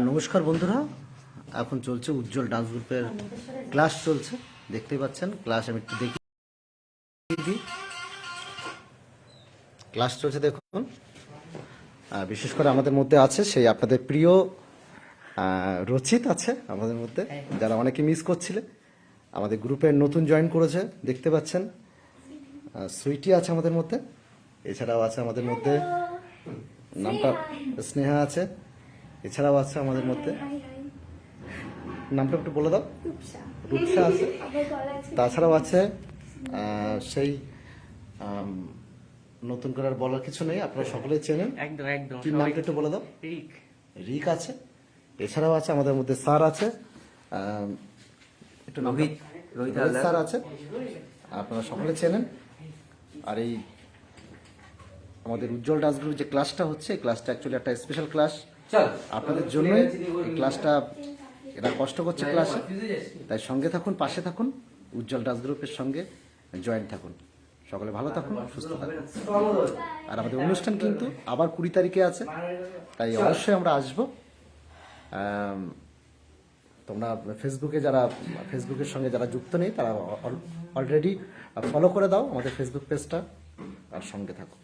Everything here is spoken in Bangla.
নমস্কার বন্ধুরা, এখন চলছে উজ্জ্বল ডান্স গ্রুপের ক্লাস চলছে, দেখতেই পাচ্ছেন। ক্লাস আমি একটু দেখি দিই, ক্লাস চলছে দেখুন। বিশেষ করে আমাদের মধ্যে আছে সেই আপনাদের প্রিয় রচিত আছে আমাদের মধ্যে, যারা অনেকে মিস করছিলে। আমাদের গ্রুপের নতুন জয়েন করেছে, দেখতে পাচ্ছেন। সুইটি আছে আমাদের মধ্যে, এছাড়াও আছে আমাদের মধ্যে নামটা স্নেহা আছে, এছাড়াও আছে আমাদের মধ্যে, নামটা একটু বলে দাও। রূপসা আছে, তাছাড়াও আছে সেই নতুন করে আর বলার কিছু নেই, আপনারা সকলেই চেনেন। একদম কি নামটা একটু বলে দাও। রিক আছে, এছাড়াও আছে আমাদের মধ্যে স্যার আছে, একটু রোহিত স্যার আছে, আপনারা সকলে চেনেন। আর এই আমাদের উজ্জ্বল ডান্স গ্রুপ যে ক্লাসটা হচ্ছে, এই ক্লাসটা অ্যাকচুয়ালি একটা স্পেশাল ক্লাস আপনাদের জন্য। এই ক্লাসটা এরা কষ্ট করছে ক্লাসে, তাই সঙ্গে থাকুন, পাশে থাকুন, উজ্জ্বল ডান্স গ্রুপের সঙ্গে জয়েন থাকুন। সকলে ভালো থাকুন, সুস্থ থাকুন। আর আমাদের অনুষ্ঠান কিন্তু আবার 20 তারিখে আছে, তাই অবশ্যই আমরা আসবো। তোমরা ফেসবুকের সঙ্গে যারা যুক্ত নেই, তারা অলরেডি ফলো করে দাও আমাদের ফেসবুক পেজটা, আর সঙ্গে থাকো।